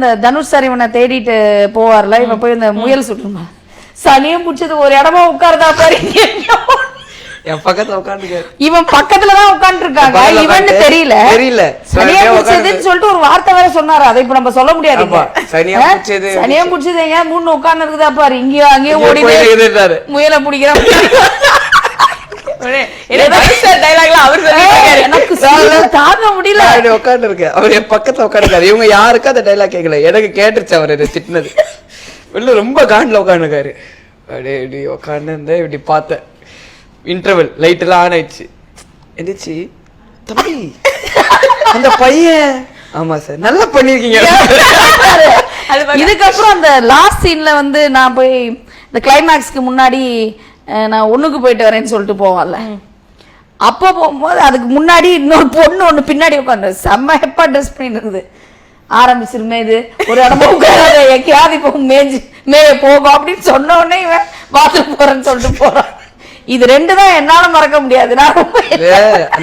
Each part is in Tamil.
இந்த தனுஷ் சார் இவனை தேடிட்டு போவார்ல, இவன் போய் இந்த முயல் சுட்டுமா சனியும் பிடிச்சது ஒரு இடமா உட்கார்ந்தா பாரு. என் பக்கத்துல உட்காந்துக்க, இவன் பக்கத்துலதான் உட்கார்ந்து இருக்காங்க, இவன்னு தெரியல சனியா பிடிச்சதுன்னு சொல்லிட்டு ஒரு வார்த்தை வேற சொன்னாரு. அதை இப்ப நம்ம சொல்ல முடியாது. சனியா பிடிச்சது எங்க மூணு உட்கார்ந்து இருக்குதா பாரு, இங்கேயோ அங்கேயும் ஓடி முயலை பிடிக்கிறான். உட்காந்து இருக்கேன், அவர் என் பக்கத்துல உட்காந்துருக்காரு. இவங்க யாருக்கும் அந்த டைலாக் கேட்கல, எனக்கு கேட்டுருச்சு அவர் என்ன திட்டினது. வெளில ரொம்ப காண்டில் உட்காந்துருக்காரு. அப்படியே இப்படி உட்காந்து இருந்தேன், இப்படி பார்த்தேன். இன்டர்வல் லைட் எல்லாம் ஆன் ஆயிடுச்சு. எந்திரிச்சு, தம்பி அந்த பையன், ஆமா சார் நல்லா பண்ணிருக்கீங்க. இதுக்கப்புறம் அந்த லாஸ்ட் சீன்ல வந்து நான் போய் இந்த கிளைமேக்ஸ்க்கு முன்னாடி நான் ஒண்ணுக்கு போயிட்டு வரேன்னு சொல்லிட்டு போவான்ல, அப்போ போகும்போது அதுக்கு முன்னாடி இன்னொரு பொண்ணு ஒண்ணு பின்னாடி உட்காந்து செம்ம ஹெப்பா ட்ரெஸ் பண்ணிட்டு இருக்குது. ஆரம்பிச்சிருமே இது ஒரு இடமா உட்காராத, எங்கேயாவது இப்போ மேய போகும் அப்படின்னு சொன்ன உடனே இவன் பாத்ரூம் போறேன்னு சொல்லிட்டு போறான். இது ரெண்டு தான் என்னால மறக்க முடியாது.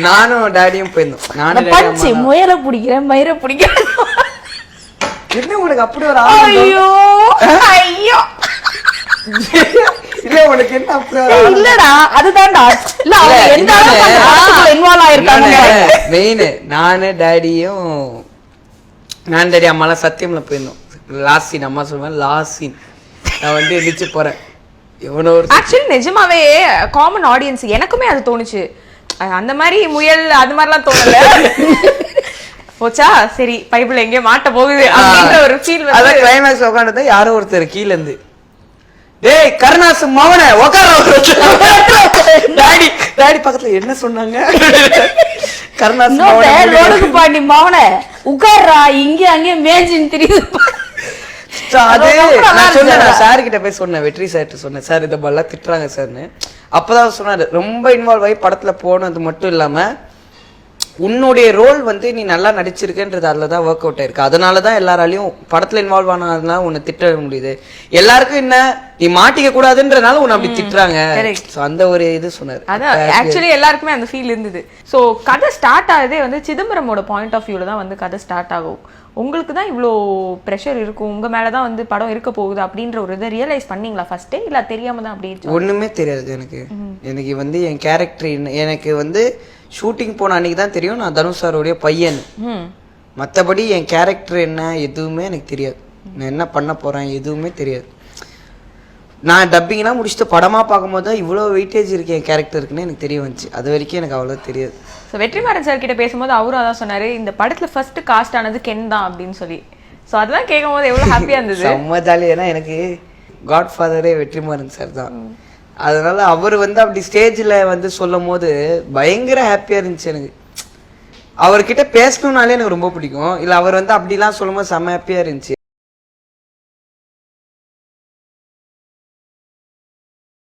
நானும் டேடியும் போயிருந்தோம். நானும் பச்சை முயலை பிடிக்கிறேன், மயிரை பிடிக்கிறேன். என்ன உனக்கு அப்படி ஒரு ஐயோ ஐயோ இல்ல உனக்கு என்ன அப்படி இல்லடா, அதுதான்டா. இல்ல அவங்க எந்த அளவுக்கு இன்வால்வ் ஆயிருக்காங்க. மெயின் நானு டேடியும், நான் டேடி அம்மாலாம் சத்தியம்ல போயிருந்தோம். லாஸ்ட் சீன் அம்மா சொல்லுவேன், லாஸ்ட் சீன் நான் வந்து எந்திரிச்சு போறேன். ஆக்சுவலி நிஜமாவே காமன் ஆடியன்ஸ் எனக்குமே அது தோணுச்சு. அந்த மாதிரி முயல் அது மாதிரிலாம் தோணல. போச்சா சரி பைபிள் எங்கேயோ மாட்ட போகுது அப்படின்ற ஒரு ஃபீல். அதான் கிளைமேக்ஸ் உட்காந்துட்டு யாரோ ஒருத்தர் கீழ இருந்து, டேய் கருணாசு மவனே உட்கார, டாடி டாடி பக்கத்துல என்ன சொன்னாங்க, கருணாசு ரோடுக்கு பாண்டி மவனே உட்கார்றா, இங்க அங்கே மேஞ்சின்னு தெரியுது. அது நான் சொன்னேன், சார் கிட்ட போய் சொன்னேன், வெற்றி சார்கிட்ட சொன்னேன், சார் இதை எல்லாம் திட்டுறாங்க சார்னு. அப்பதான் சொன்னாரு, ரொம்ப இன்வால்வ் ஆகி படத்துல போனது மட்டும் இல்லாம உன்னுடைய ரோல் வந்து நீ நல்லா நடிச்சிருக்கன்றது அதுலதான் ஒர்க் அவுட் ஆயிருக்கு. அதனாலதான் எல்லாராலையும் படத்துல இன்வால்வ் ஆனதுனால உன்னை திட்ட முடியுது. எல்லாருக்கும் என்ன நீ மாட்டிக்க கூடாதுன்றனால உன்னை அப்படி திட்டுறாங்க. அந்த ஒரு இது சொன்னாரு. அதான் ஆக்சுவலி எல்லாருக்குமே அந்த ஃபீல் இருந்தது. ஸோ கதை ஸ்டார்ட் ஆகுதே வந்து சிதம்பரமோட பாயிண்ட் ஆஃப் வியூல தான் வந்து கதை ஸ்டார்ட் ஆகும். உங்களுக்கு தான் இவ்வளோ ப்ரெஷர் இருக்கும், உங்க மேலதான் வந்து படம் இருக்க போகுது அப்படின்ற ஒரு இதை ரியலைஸ் பண்ணீங்களா ஃபர்ஸ்டே, இல்ல தெரியாம தான் அப்படி? ஒண்ணுமே தெரியாது எனக்கு. எனக்கு வந்து என் கேரக்டர் எனக்கு வந்து ஷூட்டிங் போன அன்னைக்கு தான் தெரியும் நான் தனுஷ் சாரோடைய பையன். மற்றபடி என் கேரக்டர் என்ன எதுவுமே எனக்கு தெரியாது. நான் என்ன பண்ண போறேன் எதுவுமே தெரியாது. நான் டப்பிங்லாம் முடிச்சுட்டு படமா பார்க்கும்போது தான் இவ்வளோ வெயிட்டேஜ் இருக்கு என் கேரக்டருக்குன்னு எனக்கு தெரிய வந்துச்சு. அது வரைக்கும் எனக்கு அவ்வளோ தெரியாது. ஸோ வெற்றிமாறன் சார் கிட்ட பேசும்போது அவரும் அதான் சொன்னாரு, இந்த படத்துல ஃபர்ஸ்ட் காஸ்ட் ஆனது கென் தான் அப்படின்னு சொல்லி. ஸோ அதெல்லாம் கேட்கும் போது எவ்வளோ ஹாப்பியா இருந்தது. செம்ம ஜாலி. ஏன்னா எனக்கு காட் ஃபாதரே வெற்றிமாறன் சார் தான். அதனால அவர் வந்து அப்படி ஸ்டேஜில் வந்து சொல்லும் போது பயங்கர ஹாப்பியாக இருந்துச்சு எனக்கு. அவர்கிட்ட பேசணும்னாலே எனக்கு ரொம்ப பிடிக்கும். இல்லை அவர் வந்து அப்படிலாம் சொல்லும் போது செம்ம ஹாப்பியாக இருந்துச்சு.